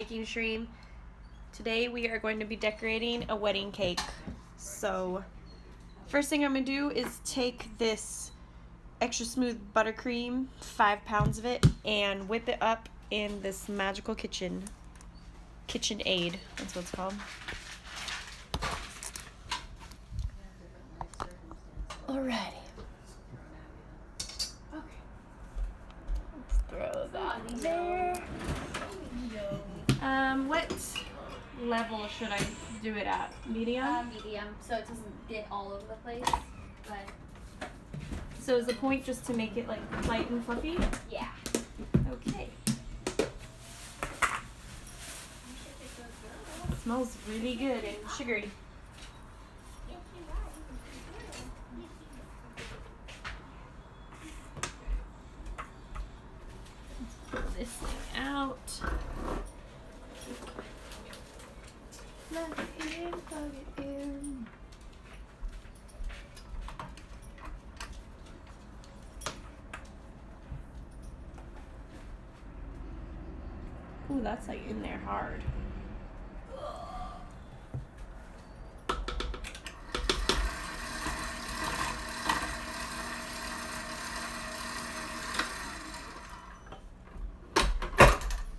Baking stream. Today we are going to be decorating a wedding cake. So first thing I'm going to do is take this extra smooth buttercream, 5 pounds of it, and whip it up in this magical KitchenAid, that's what it's called. Alrighty. Okay. Let's throw that there. What level should I do it at? Medium? Medium, so it doesn't get all over the place. But So is the point just to make it like light and fluffy? yeah. Okay. It smells really good and sugary. Let's pull this thing out. Plug it in, plug it in. Ooh, that's like in there hard.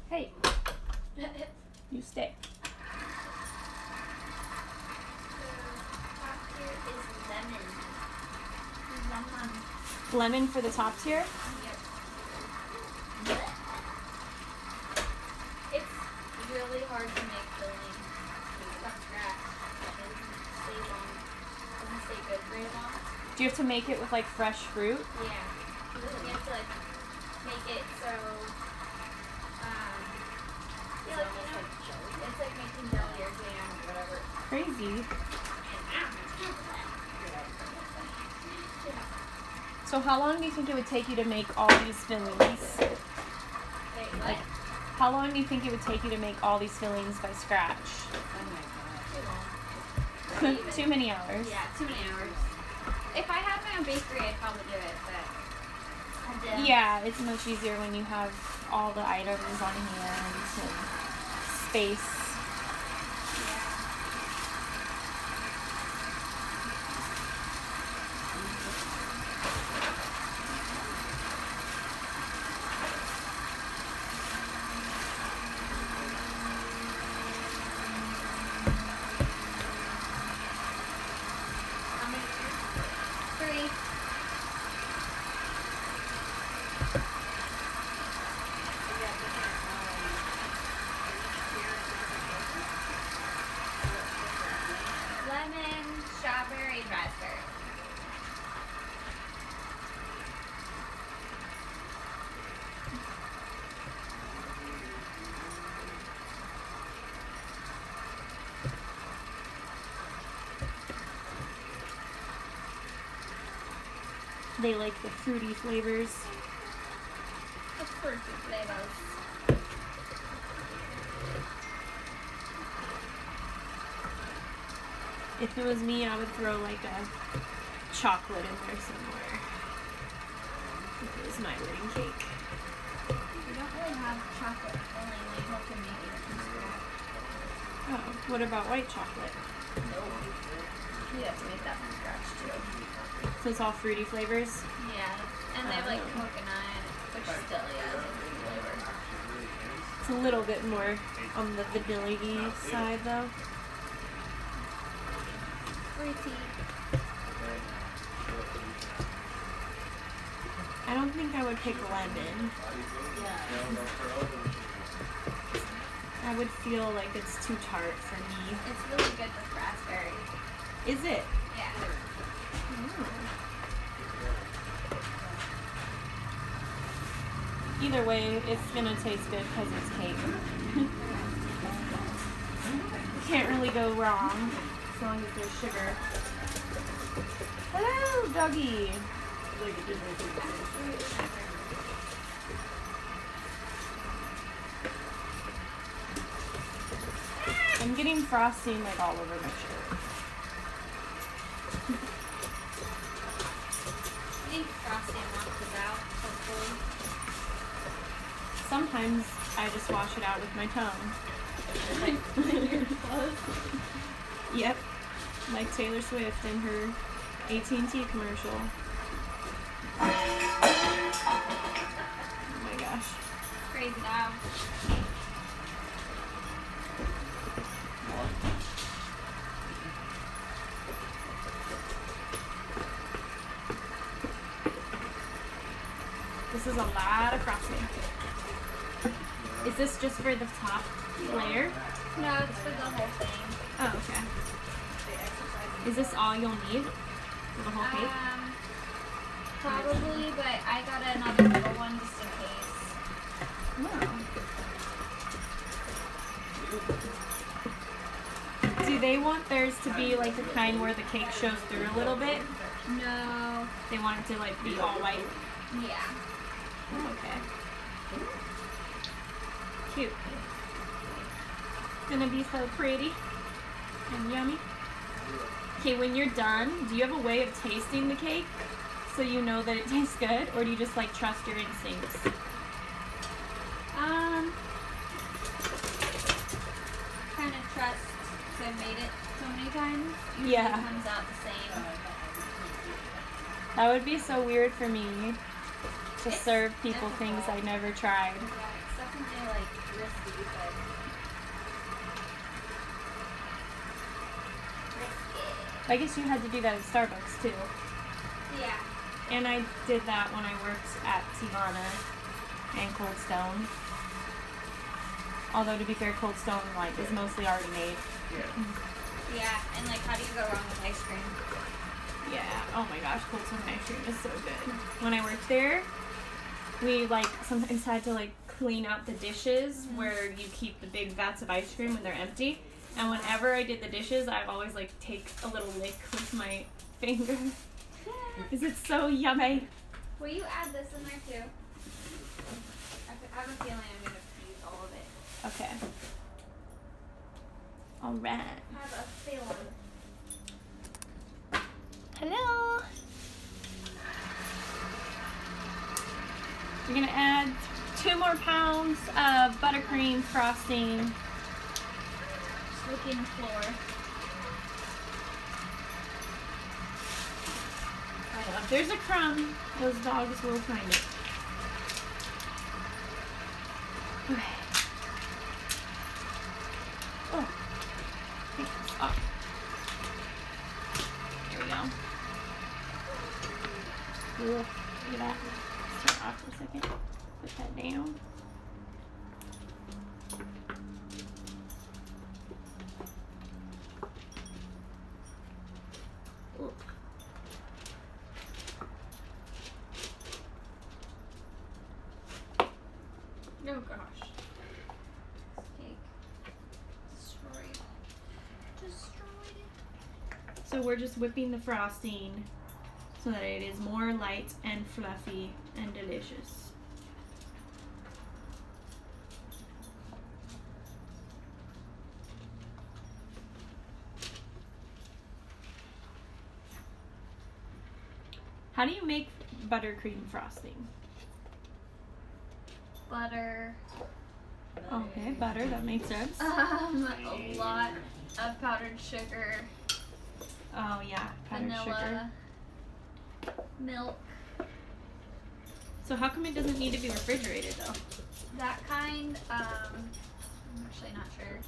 Hey, you stay. Top tier is lemon. Lemon for the top tier? Yep. It's really hard to make filling from scratch. It doesn't stay long. Doesn't stay good very long. Do you have to make it with like fresh fruit? Yeah. You have to like make it so yeah, like, you know, it's like making jelly or jam or whatever. Crazy. So how long do you think it would take you to make all these fillings? Wait, what? Like, how long do you think it would take you to make all these fillings by scratch? Too long. Too many hours. Yeah, too many hours. If I had my own bakery, I'd probably do it, but I don't. Yeah, it's much easier when you have all the items on hand and space. How many tiers? 3. Lemon, strawberry, raspberry. They like the fruity flavors. The fruity flavors. If it was me, I would throw like a chocolate in there somewhere. If it was my wedding cake. We don't really have chocolate filling. We have to make it from scratch. Oh, what about white chocolate? No. You have to make that from scratch too. So it's all fruity flavors? Yeah. And they have like coconut, which still has a fruity flavor. It's a little bit more on the vanilla-y side though. Fruity. I don't think I would pick lemon. I would feel like it's too tart for me. It's really good with raspberry. Is it? Yeah. Either way, it's gonna taste good because it's cake. You can't really go wrong as long as there's sugar. Hello, doggy. I'm getting frosting like all over my shirt. Sometimes I just wash it out with my tongue. Like your clothes. Yep. Like Taylor Swift in her AT&T commercial. Oh my gosh. Crazy now. This is a lot of frosting. Is this just for the top layer? No, it's for the whole thing. Oh, okay. Is this all you'll need for the whole cake? Probably, but I got another little one just in case. Do they want theirs to be like the kind where the cake shows through a little bit? No. They want it to like be all white? Yeah. Oh, okay. Cute. Gonna be so pretty and yummy. Okay, when you're done, do you have a way of tasting the cake so you know that it tastes good, or do you just like trust your instincts? Kind of trust, because I've made it so many times. Usually Yeah. It comes out the same. That would be so weird for me to It's serve people difficult. things I never tried. Yeah, it's definitely like risky, but risky. I guess you had to do that at Starbucks too. Yeah. And I did that when I worked at Tivana and Cold Stone. Although to be fair, Cold Stone like is mostly already made. Yeah, and like, how do you go wrong with ice cream? Yeah. Oh my gosh, Cold Stone ice cream is so good. When I worked there, we like sometimes had to like clean out the dishes where you keep the big vats of ice cream when they're empty. And whenever I did the dishes, I'd always like take a little lick with my finger. Because it's so yummy. Will you add this in there too? I have a feeling I'm gonna use all of it. Okay. All right. I have a feeling. Hello. We're gonna add 2 more pounds of buttercream frosting. Just looking floor. If there's a crumb, those dogs will find it. Okay. Oh. Take this off. There we go. Ooh, look at that. Let's turn it off for a second. Put that down. Ooh. Oh gosh. Cake. Destroyed. Destroyed it. So we're just whipping the frosting so that it is more light and fluffy and delicious. How do you make buttercream frosting? Butter. Okay, butter, that makes sense. A lot of powdered sugar. Oh yeah, powdered Vanilla. sugar. Milk. So how come it doesn't need to be refrigerated though? That kind. I'm actually not sure.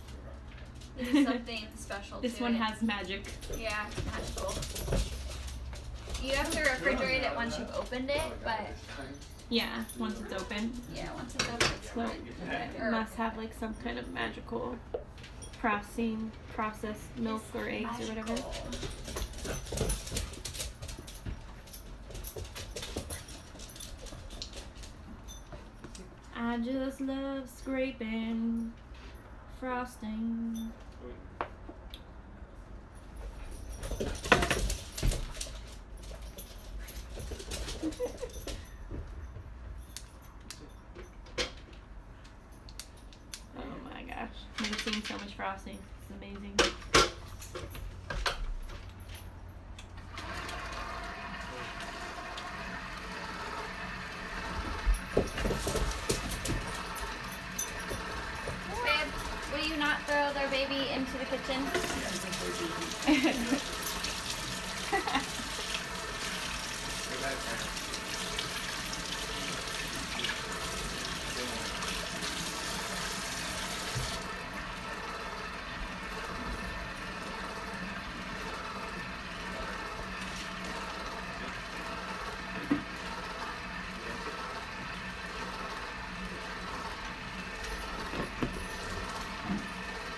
There's something special This to one it. has magic. Yeah, magical. You have to refrigerate it once you've opened it, but Yeah, once it's open. yeah, once it's open, it's So fine. it must have like some kind of magical processed milk or eggs or whatever. I just love scraping frosting. Oh my gosh. I've never seen so much frosting. It's amazing. Babe, will you not throw their baby into the kitchen?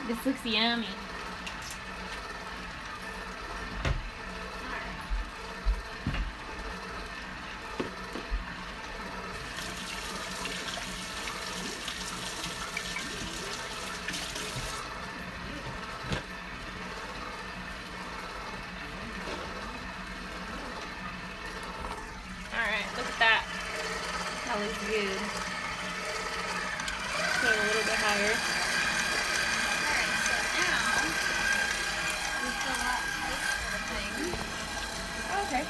This looks yummy. Alright, look at that. That looks good. Put it a little bit higher. Alright, so now we fill out ice for the thing. Okay.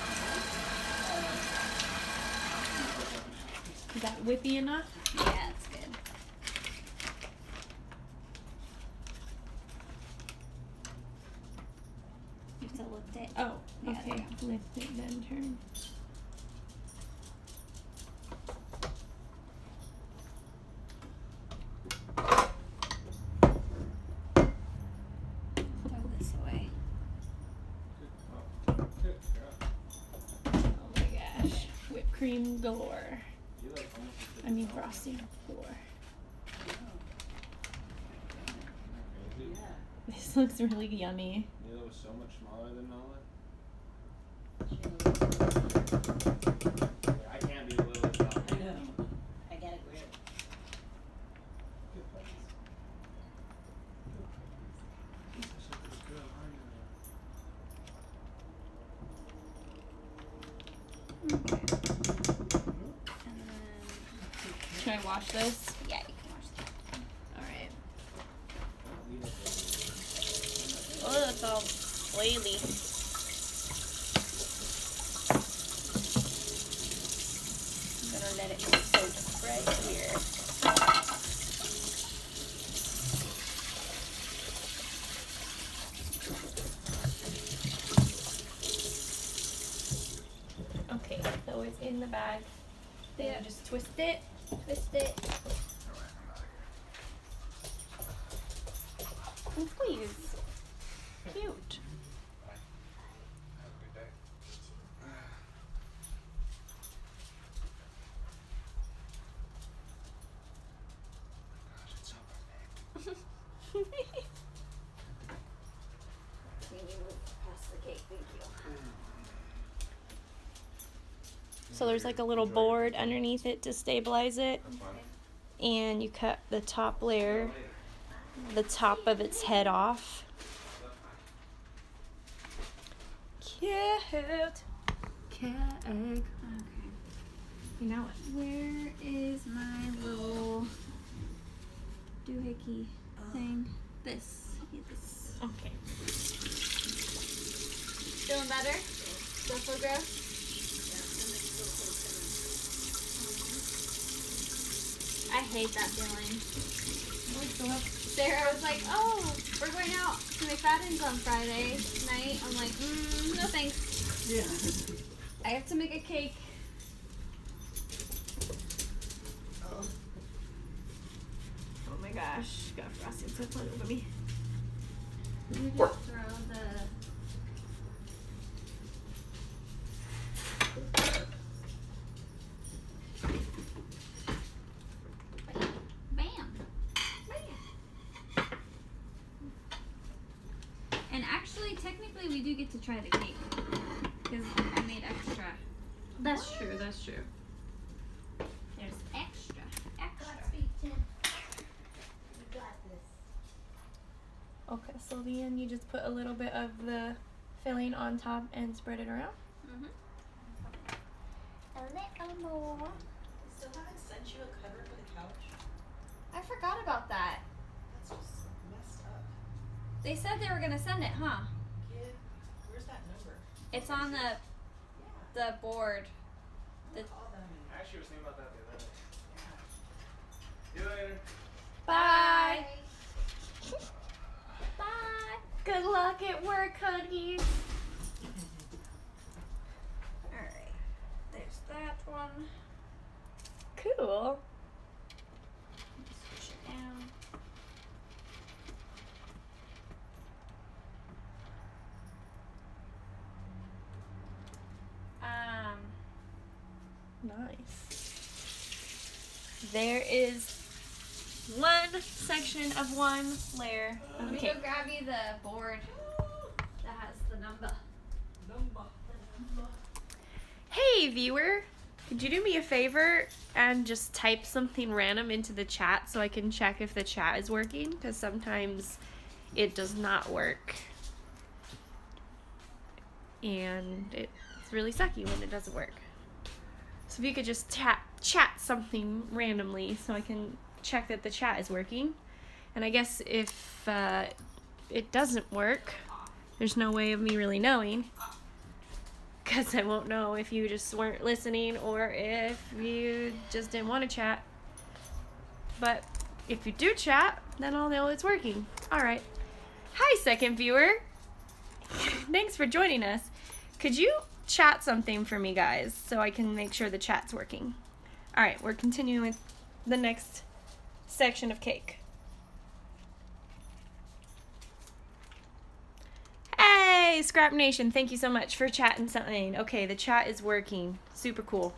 Is that whippy enough? Yeah, that's good. You have to lift it. Oh, Yeah, okay. there you Lift it, then turn. Throw this away. Oh my gosh. Whipped cream galore. I mean frosting galore. This looks really yummy. Mila was so much smaller than Nola. I can't be little as well. I know. I got a grip. Good place. Good place. Such a good Okay. And then, Should I wash this? yeah, you can wash that. Alright. harder. Oh, that's all oily. I'm gonna let it soak right here. Okay, so it's in the bag. Then Yeah. you just twist it. Twist it. And squeeze. Cute. Can you move past the cake? Thank you. So there's like a little board underneath it to stabilize it. And you cut the top layer, the top of its head off. Cute. Cat egg. Okay. Now what? Where is my little doohickey thing? This. Get this. Okay. Feeling better? Still feel gross? I hate that feeling. Sarah was like, "Oh, we're going out to McFadden's on Friday night." I'm like, "No thanks. Yeah. I have to make a cake." Oh. Oh my gosh. Got frosting so fun over me. You just throw the. Bam. Bam. And actually, technically, we do get to try the cake because I made extra. That's true, that's true. There's extra, extra. Okay, so then you just put a little bit of the filling on top and spread it around. A little more. Still haven't sent you a cover for the couch? I forgot about that. That's just messed up. They said they were gonna send it, huh? Kid, where's that number? It's on Yeah. the board. I'll call them. I actually was thinking about that the other day. See you later. Bye. Good luck at work, honey. Alright. There's that one. Cool. Push it down. Nice. There is one section of one layer of Let me cake. go grab you the board that has the number. Hey viewer, could you do me a favor and just type something random into the chat so I can check if the chat is working? Because sometimes it does not work. And it's really sucky when it doesn't work. So if you could just chat something randomly so I can check that the chat is working. And I guess if it doesn't work, there's no way of me really knowing. Because I won't know if you just weren't listening or if you just didn't want to chat. But if you do chat, then I'll know it's working. Alright. Hi, second viewer. Thanks for joining us. Could you chat something for me, guys, so I can make sure the chat's working? Alright, we're continuing with the next section of cake. Hey, Scrap Nation, thank you so much for chatting something. Okay, the chat is working. Super cool.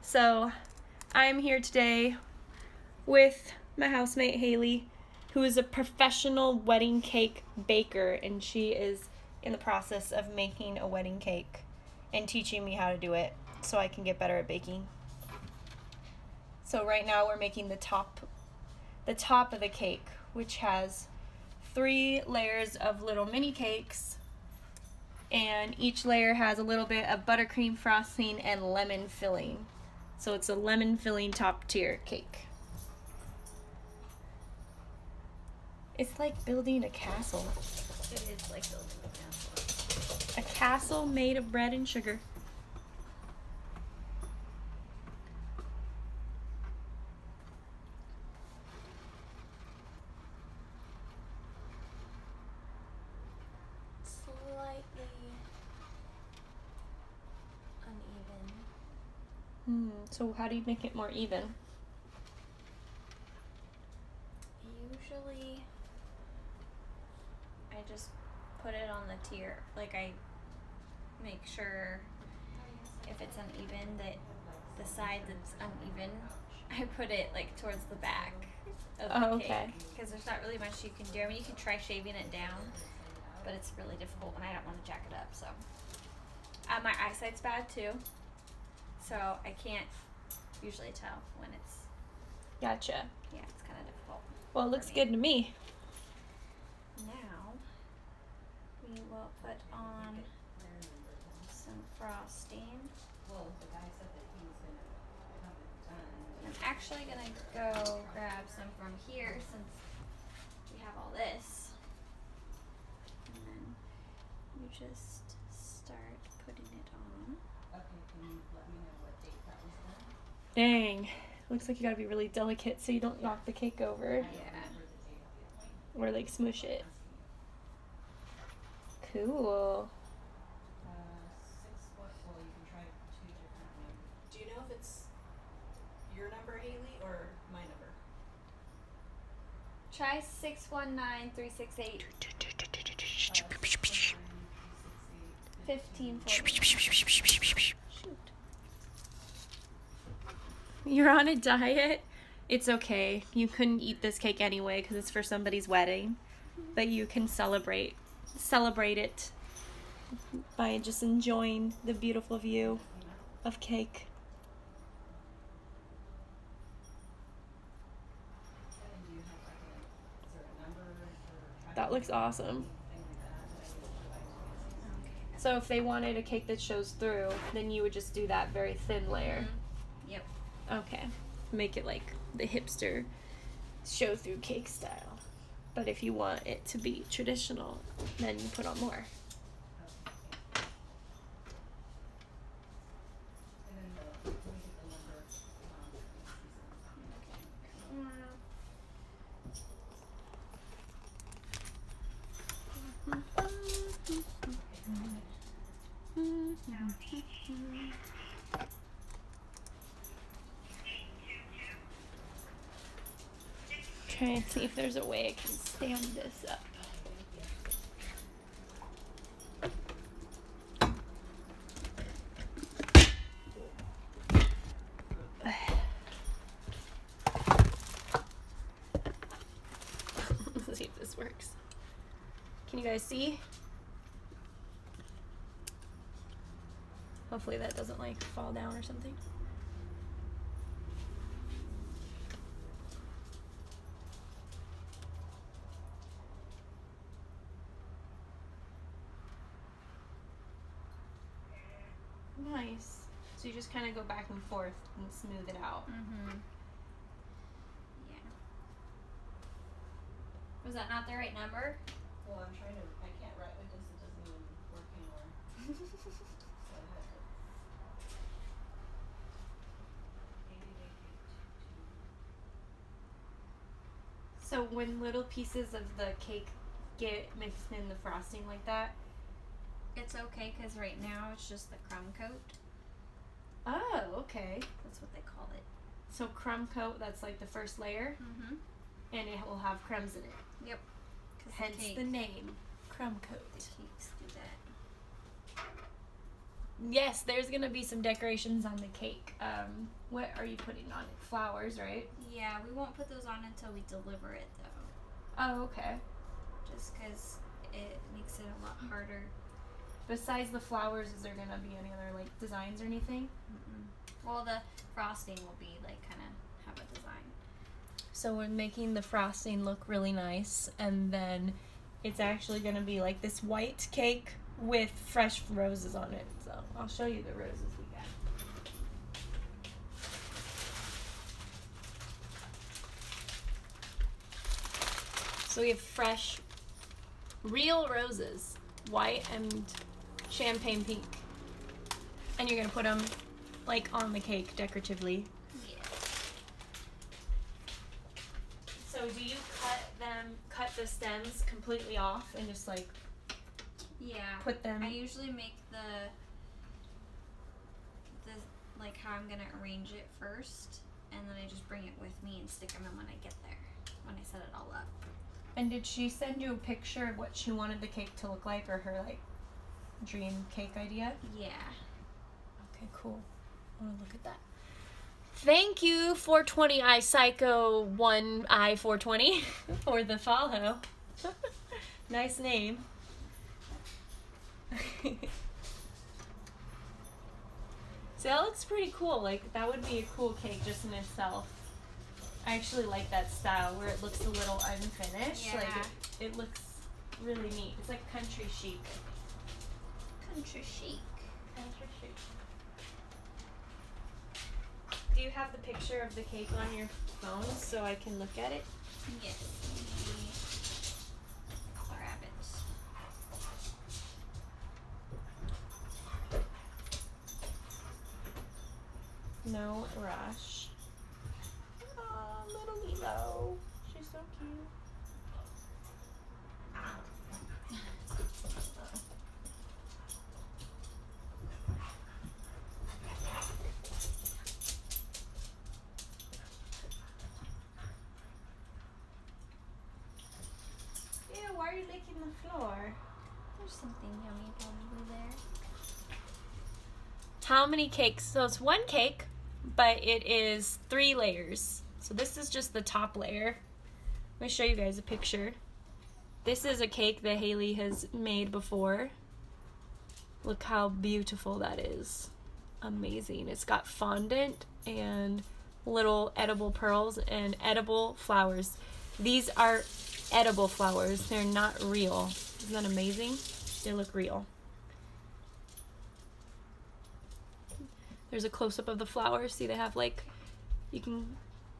So, I'm here today with my housemate, Haley, who is a professional wedding cake baker, and she is in the process of making a wedding cake and teaching me how to do it so I can get better at baking. So right now we're making the top of the cake, which has 3 layers of little mini cakes, and each layer has a little bit of buttercream frosting and lemon filling. So it's a lemon filling top tier cake. It's like building a castle. It is like building a castle. A castle made of bread and sugar. Slightly uneven. So how do you make it more even? Usually, I just put it on the tier. Like, I make sure if it's uneven, that the side that's uneven, I put it like towards the back of the Oh, okay. cake. Because there's not really much you can do. I mean, you can try shaving it down, but it's really difficult and I don't want to jack it up. So, my eyesight's bad too, so I can't usually tell when it's, Gotcha. yeah, it's kind of difficult. Well, it looks good to me. Now, we will put on some frosting. I'm actually gonna go grab some from here since we have all this. And then you just start putting it on. Dang. Looks like you gotta be really delicate so you don't knock the cake over. Yeah. Or like smoosh it. Cool. Do you know if it's your number, Haley, or my number? Try 619368 1540. Shoot. You're on a diet? It's okay. You couldn't eat this cake anyway because it's for somebody's wedding. But you can celebrate it by just enjoying the beautiful view of cake. That looks awesome. So if they wanted a cake that shows through, then you would just do that very thin layer. Yep. Okay. Make it like the hipster show through cake style. But if you want it to be traditional, then you put on more. trying to see if there's a way I can stand this up. Let's see if this works. Can you guys see? Hopefully that doesn't like fall down or something. Nice. So you just kind of go back and forth and smooth it out. Mm-hmm. Yeah. Was that not the right number? Well, I'm trying to. I can't write with this. It doesn't even work anymore. So I had to. So when little pieces of the cake get mixed in the frosting like that. It's okay because right now it's just the crumb coat. Oh, okay. That's what they call it. So crumb coat, that's like the first layer, Mm-hmm. and it will have crumbs in it. Yep. 'Cause Hence the, cake, the name, crumb coat. the cakes do that. Yes, there's gonna be some decorations on the cake. What are you putting on it? Flowers, right? Yeah, we won't put those on until we deliver it though. Oh, okay. Just because it makes it a lot harder. Besides the flowers, is there gonna be any other like designs or anything? Mm-mm. Well, the frosting will be like kind of have a design. So we're making the frosting look really nice, and then it's actually gonna be like this white cake with fresh roses on it. So I'll show you the roses we got. So we have fresh, real roses, white and champagne pink. And you're gonna put them like on the cake decoratively. Yeah. So do you cut the stems completely off and just like Yeah. put them? I usually make the like how I'm gonna arrange it first, and then I just bring it with me and stick them in when I get there. When I set it all up. And did she send you a picture of what she wanted the cake to look like, or her like dream cake idea? Yeah. Okay, cool. I want to look at that. Thank you, 420 I Psycho 1 I 420 for the follow. Nice name. So that looks pretty cool. Like that would be a cool cake just in itself. I actually like that style where it looks a little unfinished. Yeah. Like it looks really neat. It's like country chic. Country chic. Country chic. Do you have the picture of the cake on your phone so I can look at it? Yes. Grab it. No rush. Oh, little Lilo. She's so cute. Ew, why are you licking the floor? There's something yummy probably there. How many cakes? So it's one cake, but it is 3 layers. So this is just the top layer. Let me show you guys a picture. This is a cake that Haley has made before. Look how beautiful that is. Amazing. It's got fondant and little edible pearls and edible flowers. These are edible flowers. They're not real. Isn't that amazing? They look real. There's a close-up of the flowers. See, they have like, you can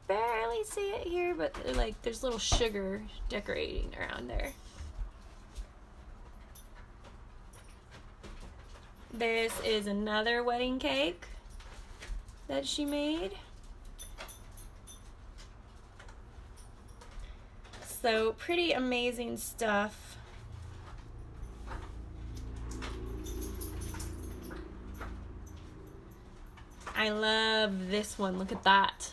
barely see it here, but like there's little sugar decorating around there. This is another wedding cake that she made. So pretty amazing stuff. I love this one. Look at that.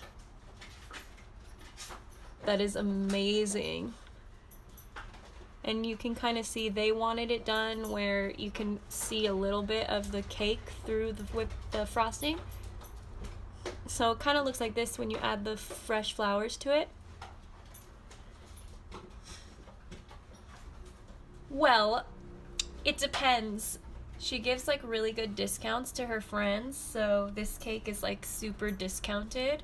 That is amazing. And you can kind of see they wanted it done where you can see a little bit of the cake through the frosting. So it kind of looks like this when you add the fresh flowers to it. Well, it depends. She gives like really good discounts to her friends, so this cake is like super discounted.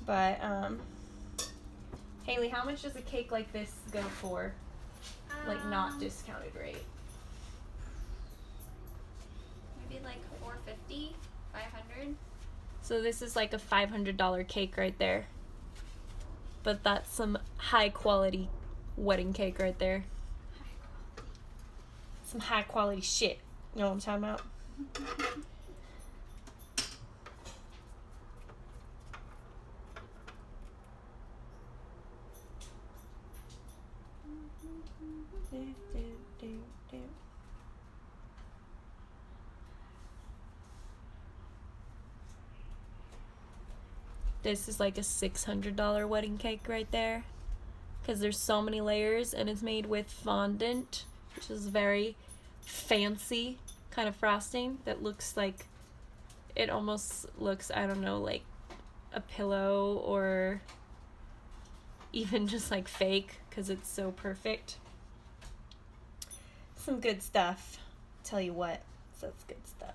But Haley, how much does a cake like this go for? Like not discounted rate. Maybe like 450, 500. So this is like a $500 cake right there. But that's some high quality wedding cake right there. Some high quality shit. You know what I'm talking about? This is like a $600 wedding cake right there. Because there's so many layers and it's made with fondant, which is very fancy kind of frosting that looks like, it almost looks, I don't know, like a pillow or even just like fake because it's so perfect. Some good stuff. Tell you what, that's good stuff.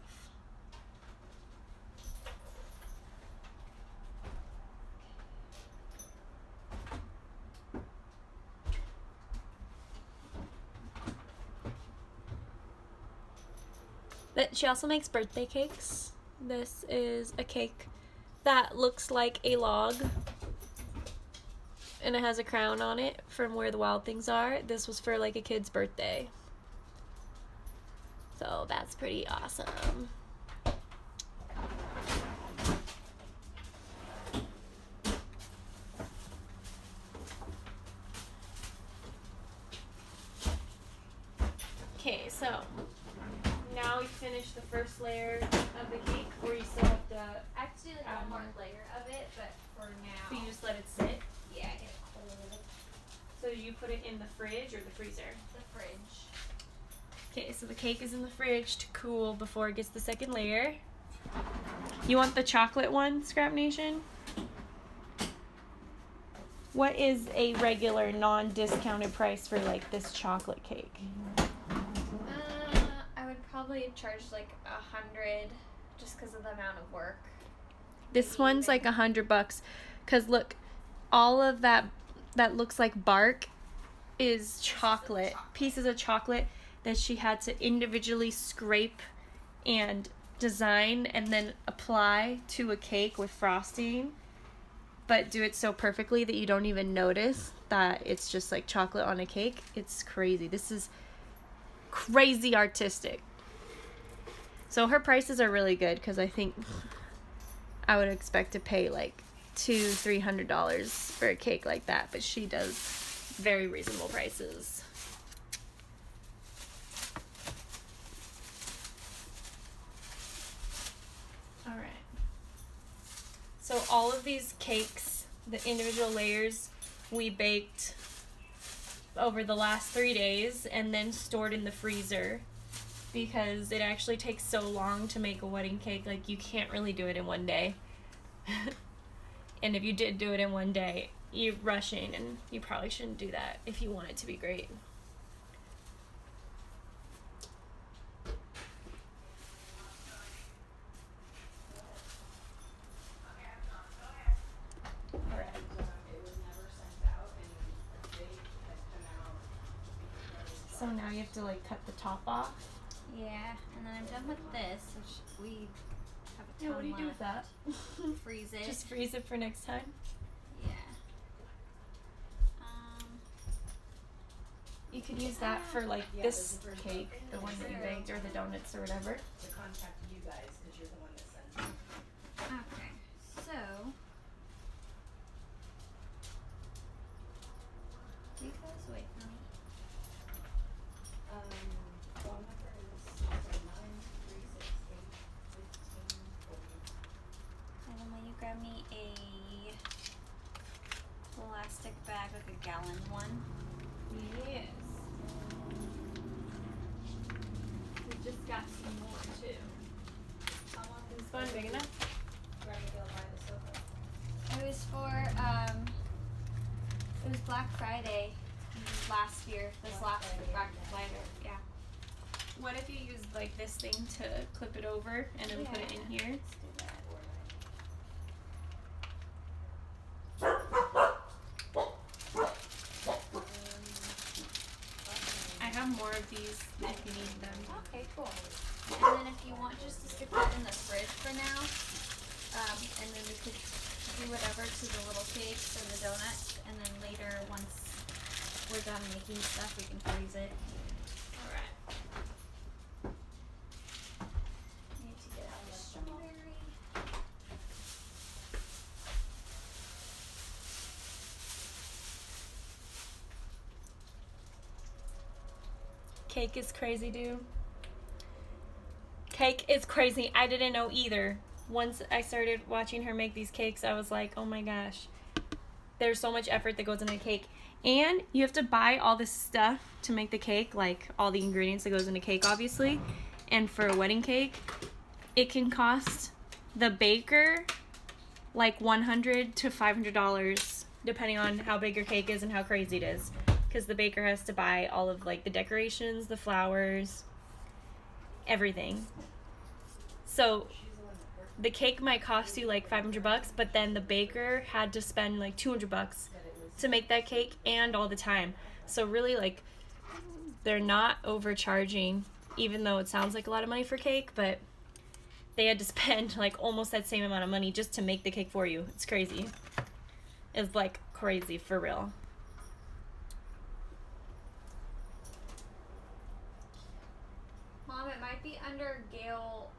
But she also makes birthday cakes. This is a cake that looks like a log and it has a crown on it from where the wild things are. This was for like a kid's birthday. So that's pretty awesome. Okay, so now we finished the first layer of the cake, or you still have to, Actually, like Add one more more. layer of it, but for so now. you just let it sit. Yeah, get it cold. So you put it in the fridge or the freezer? The fridge. Okay, so the cake is in the fridge to cool before it gets the second layer. You want the chocolate one, Scrap Nation? What is a regular non-discounted price for like this chocolate cake? I would probably charge like 100 just because of the amount of work. This Maybe one's even- like $100 because look, all of that looks like bark is chocolate, pieces of chocolate that she had to individually scrape and design and then apply to a cake with frosting, but do it so perfectly that you don't even notice that it's just like chocolate on a cake. It's crazy. This is crazy artistic. So her prices are really good because I think I would expect to pay like $200-300 for a cake like that, but she does very reasonable prices. All right. So all of these cakes, the individual layers, we baked over the last 3 days and then stored in the freezer because it actually takes so long to make a wedding cake. Like, you can't really do it in one day. And if you did do it in one day, you're rushing, and you probably shouldn't do that if you want it to be great. Alright. It was never sent out and a date had come out. So now you have to like cut the top off. Yeah, and then I'm done with this, which we have a ton Yeah, what do you do with that? left. Freeze it. Just freeze it for next time. yeah. You could use that for like Yeah, this this is for cake, the one that you baked, or the donuts or whatever. To contact you guys, cause you're the one that sent it. Okay, so. Do you guys wait for me? Phone number is 936851540. And then will you grab me a plastic bag, like a gallon one. Yes. We just got some more too. Is this one big enough? It was for it was Black Friday last year. This last Black Friday, yeah. What if you used like this thing to clip it over and then put it in here? Let's do that. I have more of these if you need them. Okay, cool. And then if you want just to stick that in the fridge for now, and then we could do whatever to the little cakes and the donuts, and then later once we're done making stuff, we can freeze it. Alright. Need to get out the strawberry. Cake is crazy, dude. Cake is crazy. I didn't know either. Once I started watching her make these cakes, I was like, oh my gosh. There's so much effort that goes into a cake. And you have to buy all this stuff to make the cake, like all the ingredients that goes in a cake, obviously. And for a wedding cake, it can cost the baker like $100 to $500, depending on how big your cake is and how crazy it is. Because the baker has to buy all of like the decorations, the flowers, everything. So the cake might cost you like $500, but then the baker had to spend like $200 to make that cake and all the time. So really, like, they're not overcharging, even though it sounds like a lot of money for cake, but they had to spend like almost that same amount of money just to make the cake for you. It's crazy. It's like crazy for real. Mom, it might be under Gail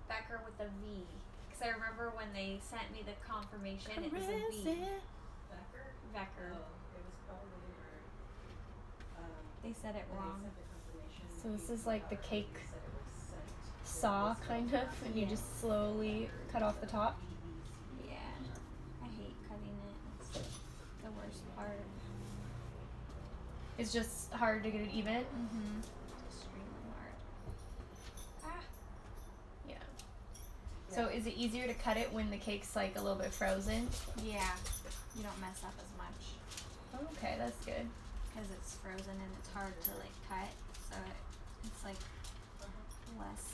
Becker with a V. Because I remember when they sent me the confirmation, it was a V. Becker? Becker. Oh, it was probably her. They said it When wrong. they sent the confirmation, So this is like the cake they said it was sent. saw, kind of, and you just slowly cut off the top. Yeah. I hate cutting it. It's the worst part. It's just hard to get it even. Mm-hmm. Extremely hard. Ah. Yeah. So is it easier to cut it when the cake's like a little bit frozen? Yeah. You don't mess up as much. Okay, that's good. Because it's frozen and it's hard to like cut. So it's like less